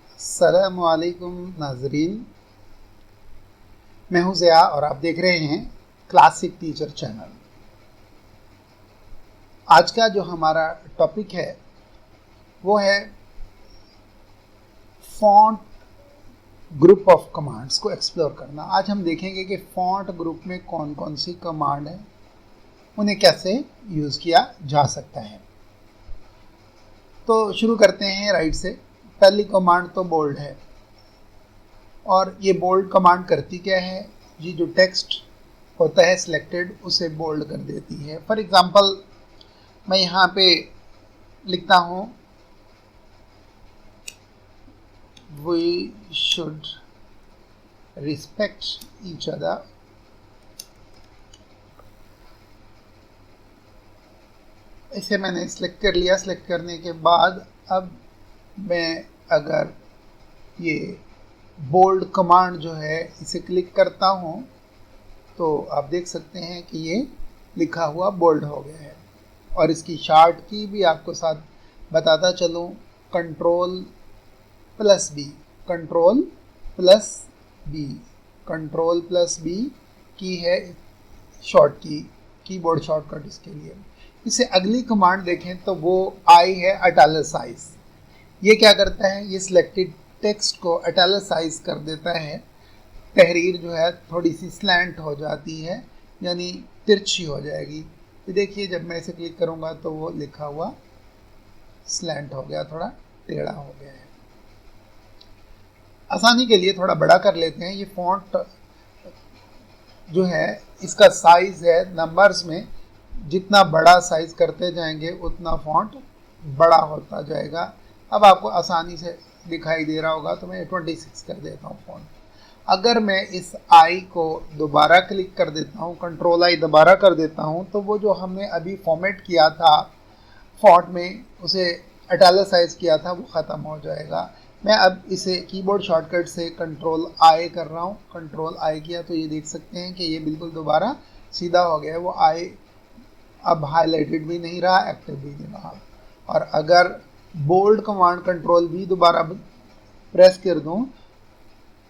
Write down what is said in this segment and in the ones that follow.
अस्सलामुअलैकुम नाजरीन, मैं हूं ज़िया और आप देख रहे हैं क्लासिक टीचर चैनल। आज का जो हमारा टॉपिक है वो है फॉन्ट ग्रुप ऑफ कमांड्स को एक्सप्लोर करना। आज हम देखेंगे कि फॉन्ट ग्रुप में कौन कौन सी कमांड है, उन्हें कैसे यूज़ किया जा सकता है। तो शुरू करते हैं राइट से। पहली कमांड तो बोल्ड है, और ये बोल्ड कमांड करती क्या है जी, जो टेक्स्ट होता है सिलेक्टेड उसे बोल्ड कर देती है। फॉर एग्जांपल मैं यहाँ पे लिखता हूँ we should respect each other. इसे मैंने सिलेक्ट कर लिया। सिलेक्ट करने के बाद अब मैं अगर ये बोल्ड कमांड जो है इसे क्लिक करता हूँ तो आप देख सकते हैं कि ये लिखा हुआ बोल्ड हो गया है। और इसकी शार्ट की भी आपको साथ बताता चलूँ, control plus B, control plus B, control plus B की है शॉर्ट की, कीबोर्ड शॉर्टकट इसके लिए। इसे अगली कमांड देखें तो वो आई है इटैलिसाइज। ये क्या करता है, ये सिलेक्टेड टेक्स्ट को इटैलिसाइज कर देता है। तहरीर जो है थोड़ी सी स्लैंट हो जाती है, यानी तिरछी हो जाएगी। तो देखिए जब मैं इसे क्लिक करूँगा तो वो लिखा हुआ स्लैंट हो गया, थोड़ा टेढ़ा हो गया है। आसानी के लिए थोड़ा बड़ा कर लेते हैं। ये फॉन्ट जो है इसका साइज़ है नंबर्स में, जितना बड़ा साइज़ करते जाएंगे उतना फॉन्ट बड़ा होता जाएगा। अब आपको आसानी से दिखाई दे रहा होगा तो मैं 26 कर देता हूँ फॉन्ट। अगर मैं इस आई को दोबारा क्लिक कर देता हूँ, कंट्रोल आई दोबारा कर देता हूँ, तो वो जो हमने अभी फॉर्मेट किया था फॉन्ट में, उसे इटैलिसाइज किया था, वो ख़त्म हो जाएगा। मैं अब इसे कीबोर्ड शॉर्टकट से कंट्रोल आई कर रहा हूँ। कंट्रोल आई किया तो ये देख सकते हैं कि ये बिल्कुल दोबारा सीधा हो गया है। वो आई अब हाईलाइटेड भी नहीं रहा, एक्टिव भी नहीं रहा। और अगर बोल्ड कमांड कंट्रोल भी दोबारा प्रेस कर दूं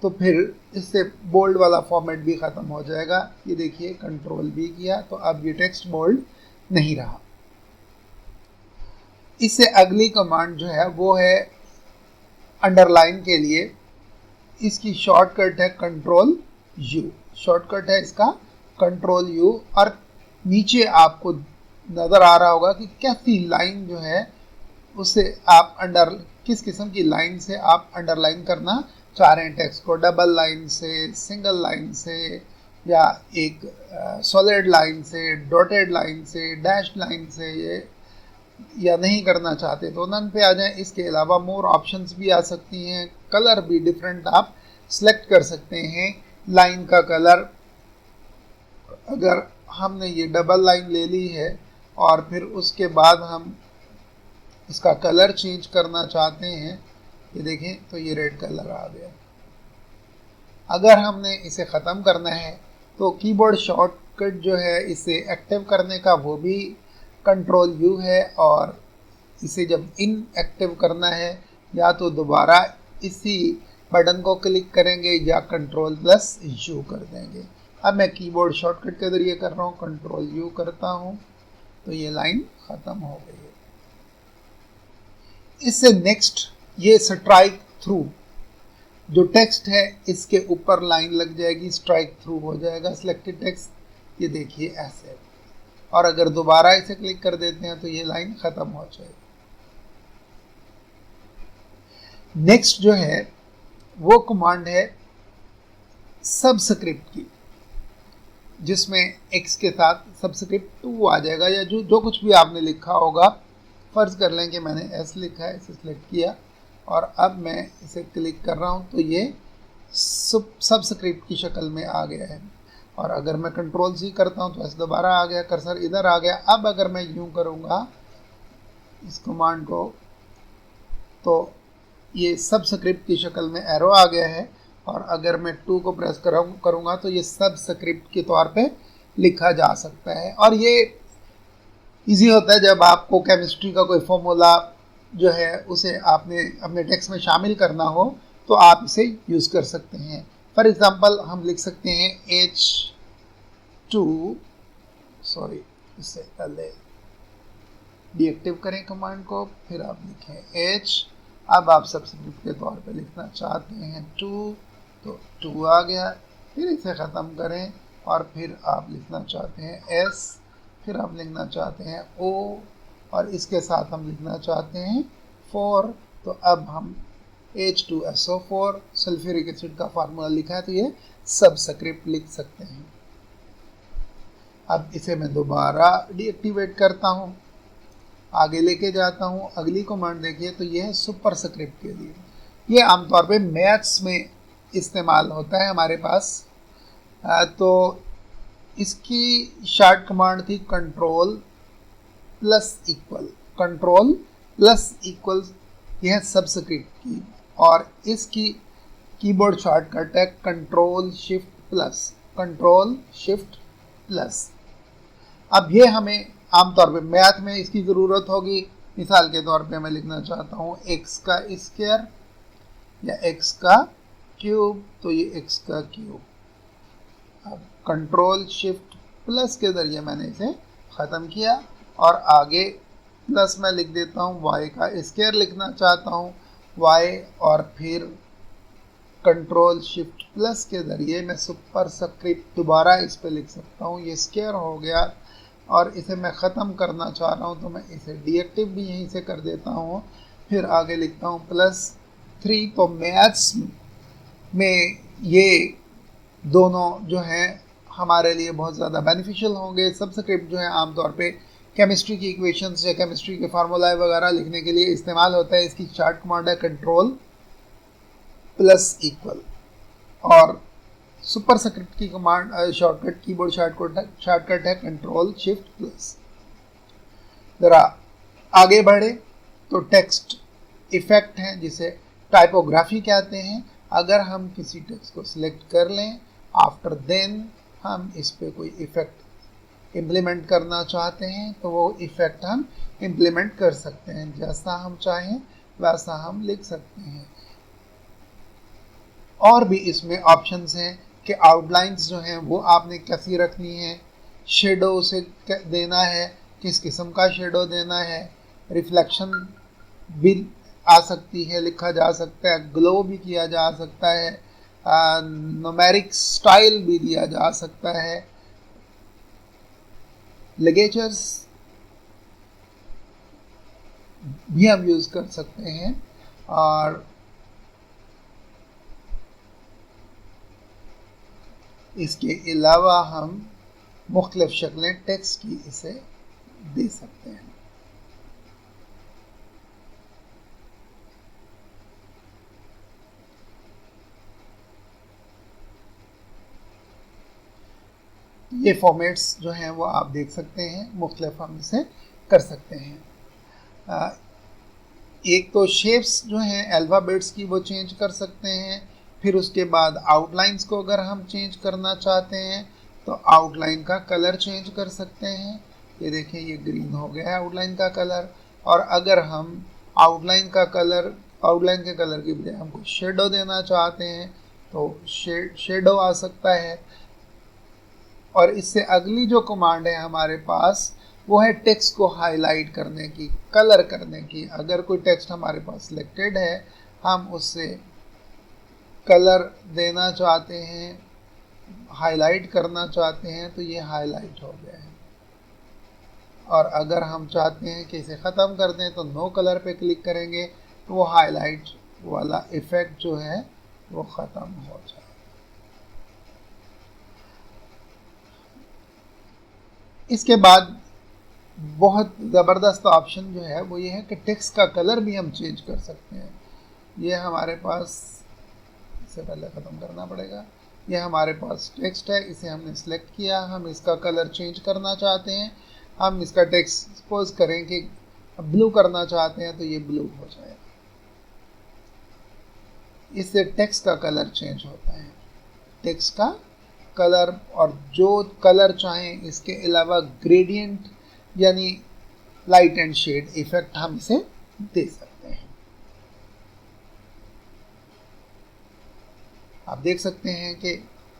तो फिर इससे बोल्ड वाला फॉर्मेट भी ख़त्म हो जाएगा। ये देखिए कंट्रोल भी किया तो अब ये टेक्स्ट बोल्ड नहीं रहा। इससे अगली कमांड जो है वो है अंडरलाइन के लिए। इसकी शॉर्टकट है कंट्रोल यू, शॉर्टकट है इसका कंट्रोल यू। और नीचे आपको नज़र आ रहा होगा कि कैसी लाइन जो है उसे आप किस किस्म की लाइन से आप अंडरलाइन करना चाह रहे हैं टेक्स्ट को। डबल लाइन से, सिंगल लाइन से, या एक सॉलिड लाइन से, डॉटेड लाइन से, डैश लाइन से, ये या नहीं करना चाहते तो नन पे आ जाएं। इसके अलावा मोर ऑप्शंस भी आ सकती हैं, कलर भी डिफरेंट आप सेलेक्ट कर सकते हैं। लाइन का कलर, अगर हमने ये डबल लाइन ले ली है और फिर उसके बाद हम इसका कलर चेंज करना चाहते हैं, ये देखें तो ये रेड कलर आ गया। अगर हमने इसे ख़त्म करना है तो कीबोर्ड शॉर्टकट जो है इसे एक्टिव करने का वो भी कंट्रोल यू है, और इसे जब इनएक्टिव करना है या तो दोबारा इसी बटन को क्लिक करेंगे या कंट्रोल प्लस यू कर देंगे। अब मैं कीबोर्ड शॉर्टकट के ज़रिए कर रहा हूँ, कंट्रोल यू करता हूँ तो ये लाइन ख़त्म हो गई है। इससे नेक्स्ट ये स्ट्राइक थ्रू, जो टेक्स्ट है इसके ऊपर लाइन लग जाएगी, स्ट्राइक थ्रू हो जाएगा सिलेक्टेड टेक्स्ट। ये देखिए ऐसे। और अगर दोबारा इसे क्लिक कर देते हैं तो ये लाइन ख़त्म हो जाएगी। नेक्स्ट जो है वो कमांड है सबस्क्रिप्ट की, जिसमें एक्स के साथ सबस्क्रिप्ट 2 आ जाएगा, या जो कुछ भी आपने लिखा होगा। फ़र्ज़ कर लें कि मैंने एस लिखा है, इसे सिलेक्ट किया और अब मैं इसे क्लिक कर रहा हूँ तो ये सबस्क्रिप्ट की शक्ल में आ गया है। और अगर मैं कंट्रोल सी करता हूँ तो ऐसे दोबारा आ गया, कर्सर इधर आ गया। अब अगर मैं यूँ करूँगा इस कमांड को तो ये सबस्क्रिप्ट की शक्ल में एरो आ गया है। और अगर मैं 2 को प्रेस करूँगा तो ये सबस्क्रिप्ट के तौर पे लिखा जा सकता है। और ये इजी होता है जब आपको केमिस्ट्री का कोई फॉर्मूला जो है उसे आपने अपने टेक्स्ट में शामिल करना हो तो आप इसे यूज़ कर सकते हैं। फॉर एग्ज़ाम्पल हम लिख सकते हैं इससे पहले डीएक्टिव करें कमांड को, फिर आप लिखें h। अब आप सब्स्टिट्यूट के तौर पे लिखना चाहते हैं 2, तो 2 आ गया। फिर इसे ख़त्म करें और फिर आप लिखना चाहते हैं s, फिर आप लिखना चाहते हैं o और इसके साथ हम लिखना चाहते हैं 4। तो अब हम H2SO4 सल्फ्यूरिक एसिड का फार्मूला लिखा है तो ये सबस्क्रिप्ट लिख सकते हैं। अब इसे मैं दोबारा डीएक्टिवेट करता हूँ, आगे लेके जाता हूँ। अगली कमांड देखिए तो ये है सुपरस्क्रिप्ट के लिए। ये आमतौर पे मैथ्स में इस्तेमाल होता है हमारे पास। तो इसकी शॉर्ट कमांड थी कंट्रोल प्लस इक्वल, यह है सबस्क्रिप्ट की, और इसकी कीबोर्ड शॉर्टकट है कंट्रोल शिफ्ट प्लस। अब ये हमें आमतौर पे मैथ में इसकी ज़रूरत होगी। मिसाल के तौर पे मैं लिखना चाहता हूँ x का स्क्वायर या x का क्यूब, तो ये x का क्यूब। अब कंट्रोल शिफ्ट प्लस के ज़रिए मैंने इसे ख़त्म किया और आगे प्लस मैं लिख देता हूँ y का स्क्वायर लिखना चाहता हूँ y, और फिर कंट्रोल शिफ्ट प्लस के ज़रिए मैं सुपरस्क्रिप्ट दोबारा इस पर लिख सकता हूँ। ये स्क्वायर हो गया और इसे मैं ख़त्म करना चाह रहा हूँ तो मैं इसे डीएक्टिव भी यहीं से कर देता हूँ। फिर आगे लिखता हूँ +3। तो मैथ्स में ये दोनों जो हैं हमारे लिए बहुत ज़्यादा बेनिफिशियल होंगे। सबस्क्रिप्ट जो है आमतौर पे केमिस्ट्री की इक्वेशंस या केमिस्ट्री के फार्मूला वगैरह लिखने के लिए इस्तेमाल होता है। इसकी शॉर्ट कमांड है कंट्रोल प्लस इक्वल, और सुपरस्क्रिप्ट की कमांड शॉर्टकट कीबोर्ड शॉर्टकट है कंट्रोल शिफ्ट प्लस। ज़रा आगे बढ़े तो टेक्स्ट इफेक्ट है जिसे टाइपोग्राफी कहते हैं। अगर हम किसी टेक्स्ट को सिलेक्ट कर लें, आफ्टर देन हम इस पे कोई इफेक्ट इम्प्लीमेंट करना चाहते हैं तो वो इफेक्ट हम इम्प्लीमेंट कर सकते हैं। जैसा हम चाहें वैसा हम लिख सकते हैं। और भी इसमें ऑप्शंस हैं कि आउटलाइंस जो हैं वो आपने कैसी रखनी है, शेडो उसे देना है, किस किस्म का शेडो देना है, रिफ्लेक्शन भी आ सकती है, लिखा जा सकता है, ग्लो भी किया जा सकता है, न्यूमेरिक स्टाइल भी दिया जा सकता है, लिगेचर्स भी हम यूज़ कर सकते हैं। और इसके अलावा हम मुख्तलिफ शक्लें टेक्स्ट की इसे दे सकते हैं। ये फॉर्मेट्स जो हैं वो आप देख सकते हैं, मुख्तलिफ हम इसे कर सकते हैं। एक तो शेप्स जो हैं अल्फ़ाबेट्स की वो चेंज कर सकते हैं। फिर उसके बाद आउटलाइंस को अगर हम चेंज करना चाहते हैं तो आउटलाइन का कलर चेंज कर सकते हैं। ये देखें ये ग्रीन हो गया है आउटलाइन का कलर। और अगर हम आउटलाइन के कलर की बजाय हमको शेडो देना चाहते हैं तो शेडो आ सकता है। और इससे अगली जो कमांड है हमारे पास वो है टेक्स्ट को हाईलाइट करने की, कलर करने की। अगर कोई टेक्स्ट हमारे पास सिलेक्टेड है, हम उससे कलर देना चाहते हैं, हाईलाइट करना चाहते हैं, तो ये हाईलाइट हो गया है। और अगर हम चाहते हैं कि इसे ख़त्म कर दें तो नो कलर पे क्लिक करेंगे तो वो हाईलाइट वाला इफ़ेक्ट जो है वो ख़त्म हो जाए। इसके बाद बहुत ज़बरदस्त ऑप्शन जो है वो ये है कि टेक्स्ट का कलर भी हम चेंज कर सकते हैं। ये हमारे पास, इससे पहले ख़त्म करना पड़ेगा, ये हमारे पास टेक्स्ट है, इसे हमने सेलेक्ट किया, हम इसका कलर चेंज करना चाहते हैं। हम इसका टेक्स्ट सपोज करें कि ब्लू करना चाहते हैं तो ये ब्लू हो जाएगा। इससे टेक्स्ट का कलर चेंज होता है, टेक्स्ट का कलर। और जो कलर चाहें, इसके अलावा ग्रेडियंट यानी लाइट एंड शेड इफ़ेक्ट हम इसे दे सकते हैं। आप देख सकते हैं कि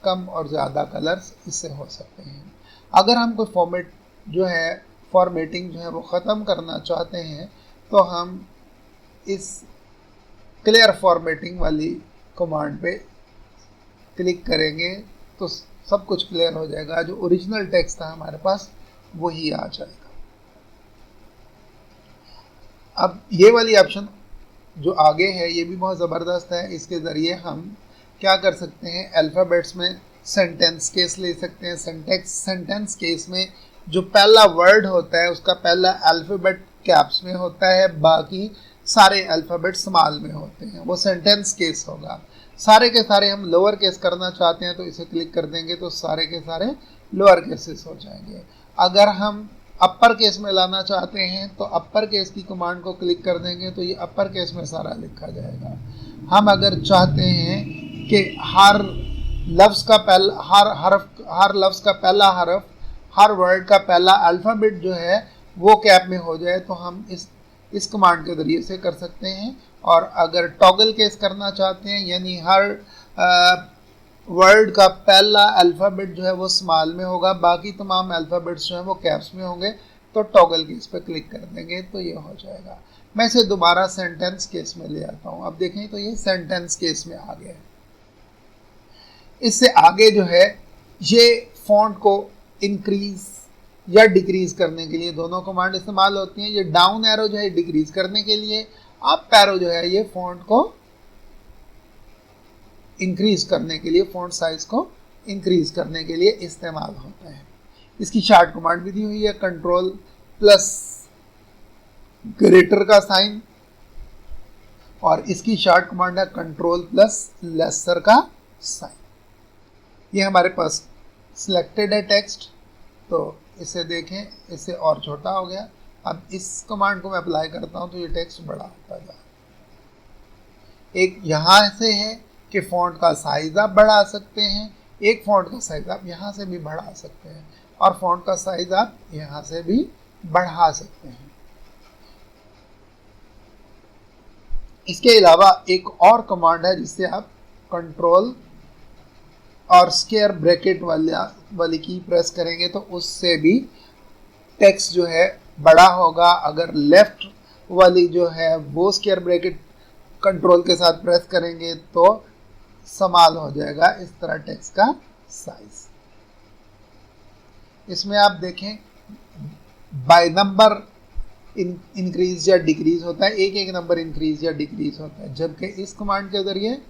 कम और ज़्यादा कलर्स इससे हो सकते हैं। अगर हम कोई फॉर्मेट जो है फॉर्मेटिंग जो है वो ख़त्म करना चाहते हैं तो हम इस क्लियर फॉर्मेटिंग वाली कमांड पे क्लिक करेंगे तो सब कुछ क्लियर हो जाएगा। जो ओरिजिनल टेक्स्ट था हमारे पास वही आ जाएगा। अब ये वाली ऑप्शन जो आगे है ये भी बहुत ज़बरदस्त है। इसके ज़रिए हम क्या कर सकते हैं, अल्फ़ाबेट्स में सेंटेंस केस ले सकते हैं। सेंटेंस केस में जो पहला वर्ड होता है उसका पहला अल्फ़ाबेट कैप्स में होता है, बाकी सारे अल्फ़ाबेट स्मॉल में होते हैं, वो सेंटेंस केस होगा। सारे के सारे हम लोअर केस करना चाहते हैं तो इसे क्लिक कर देंगे तो सारे के सारे लोअर केसेस हो जाएंगे। अगर हम अपर केस में लाना चाहते हैं तो अपर केस की कमांड को क्लिक कर देंगे तो ये अपर केस में सारा लिखा जाएगा। हम अगर चाहते हैं कि हर लफ्ज़ का पहला हरफ हर वर्ड का पहला अल्फ़ाबेट जो है वो कैप में हो जाए तो हम इस कमांड के ज़रिए से कर सकते हैं। और अगर टॉगल केस करना चाहते हैं यानी हर वर्ड का पहला अल्फ़ाबेट जो है वो स्मॉल में होगा, बाकी तमाम अल्फ़ाबेट्स जो हैं वो कैप्स में होंगे, तो टॉगल केस पे क्लिक कर देंगे तो ये हो जाएगा। मैं इसे दोबारा सेंटेंस केस में ले आता हूँ। अब देखें तो ये सेंटेंस केस में आ गया है। इससे आगे जो है ये फॉन्ट को इंक्रीज या डिक्रीज करने के लिए दोनों कमांड इस्तेमाल होती हैं। ये डाउन एरो जो है डिक्रीज करने के लिए, अप एरो जो है ये फॉन्ट को इंक्रीज करने के लिए, फॉन्ट साइज को इंक्रीज करने के लिए इस्तेमाल होता है। इसकी शार्ट कमांड भी दी हुई है, कंट्रोल प्लस ग्रेटर का साइन, और इसकी शार्ट कमांड है कंट्रोल प्लस लेसर का साइन। ये हमारे पास सिलेक्टेड है टेक्स्ट, तो इसे देखें, इससे और छोटा हो गया। अब इस कमांड को मैं अप्लाई करता हूं तो ये टेक्स्ट बड़ा होता जाए। एक यहाँ से है कि फ़ॉन्ट का साइज़ आप बढ़ा सकते हैं, एक फ़ॉन्ट का साइज़ आप यहाँ से भी बढ़ा सकते हैं, और फ़ॉन्ट का साइज़ आप यहाँ से भी बढ़ा सकते हैं। इसके अलावा एक और कमांड है जिससे आप कंट्रोल और स्क्वायर ब्रैकेट वाली की प्रेस करेंगे तो उससे भी टेक्स्ट जो है बड़ा होगा। अगर लेफ्ट वाली जो है वो स्क्वायर ब्रैकेट कंट्रोल के साथ प्रेस करेंगे तो स्मॉल हो जाएगा इस तरह टेक्स्ट का साइज। इसमें आप देखें बाय नंबर इंक्रीज या डिक्रीज होता है, एक एक नंबर इंक्रीज या डिक्रीज होता है, जबकि इस कमांड के जरिए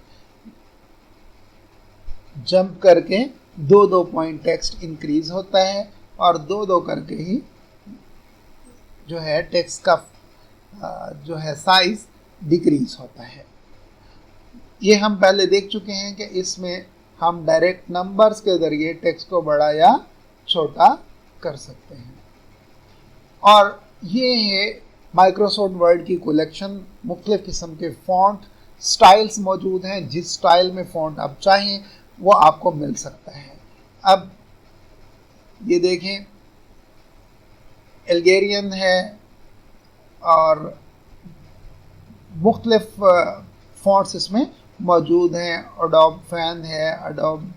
जंप करके दो दो पॉइंट टेक्स्ट इंक्रीज होता है और दो दो करके ही जो है टेक्स्ट का जो है साइज डिक्रीज होता है। ये हम पहले देख चुके हैं कि इसमें हम डायरेक्ट नंबर्स के जरिए टेक्स्ट को बड़ा या छोटा कर सकते हैं। और ये है माइक्रोसॉफ्ट वर्ड की कलेक्शन। मुख्तलिफ किस्म के फ़ॉन्ट स्टाइल्स मौजूद हैं, जिस स्टाइल में फ़ॉन्ट आप चाहें वो आपको मिल सकता है। अब ये देखें, एल्गेरियन है और मुख्तलिफ फ़ॉन्ट्स इसमें मौजूद हैं। एडोब फैन है, एडोब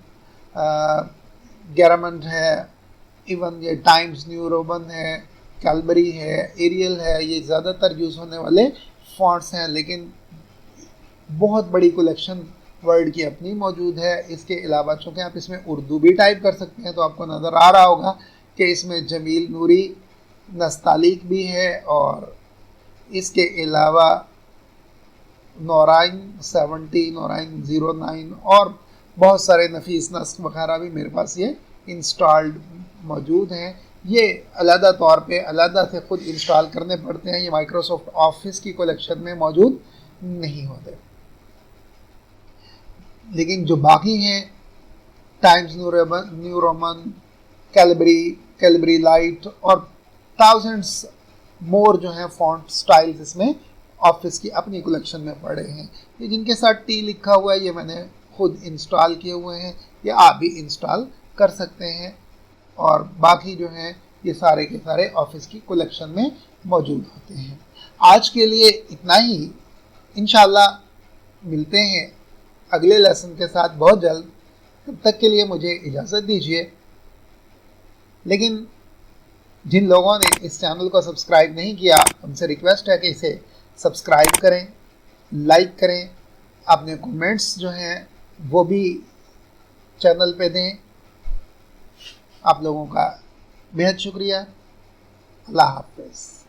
गैरामंड है, इवन ये टाइम्स न्यू रोमन है, कैलबरी है, एरियल है। ये ज़्यादातर यूज़ होने वाले फ़ॉन्ट्स हैं, लेकिन बहुत बड़ी कलेक्शन वर्ड की अपनी मौजूद है। इसके अलावा चूँकि आप इसमें उर्दू भी टाइप कर सकते हैं तो आपको नज़र आ रहा होगा कि इसमें जमील नूरी नस्तालिक भी है, और इसके अलावा नौराइन 70, नौराइन 09 और बहुत सारे नफीस नस्ख वगैरह भी मेरे पास ये इंस्टॉल्ड मौजूद हैं। ये अलहदा तौर पे अलहदा से ख़ुद इंस्टॉल करने पड़ते हैं, ये माइक्रोसॉफ्ट ऑफिस की कलेक्शन में मौजूद नहीं होते। लेकिन जो बाकी हैं टाइम्स न्यू रोमन, कैलबरी लाइट और थाउजेंड्स मोर जो हैं फ़ॉन्ट स्टाइल्स इसमें ऑफिस की अपनी कलेक्शन में पड़े हैं। ये जिनके साथ टी लिखा हुआ है ये मैंने खुद इंस्टॉल किए हुए हैं, या आप भी इंस्टॉल कर सकते हैं। और बाकी जो हैं ये सारे के सारे ऑफिस की कलेक्शन में मौजूद होते हैं। आज के लिए इतना ही। इंशाल्लाह मिलते हैं अगले लेसन के साथ बहुत जल्द। तब तक के लिए मुझे इजाज़त दीजिए। लेकिन जिन लोगों ने इस चैनल को सब्सक्राइब नहीं किया, उनसे रिक्वेस्ट है कि इसे सब्सक्राइब करें, लाइक करें, अपने कमेंट्स जो हैं वो भी चैनल पे दें। आप लोगों का बेहद शुक्रिया। अल्लाह हाफ़िज़।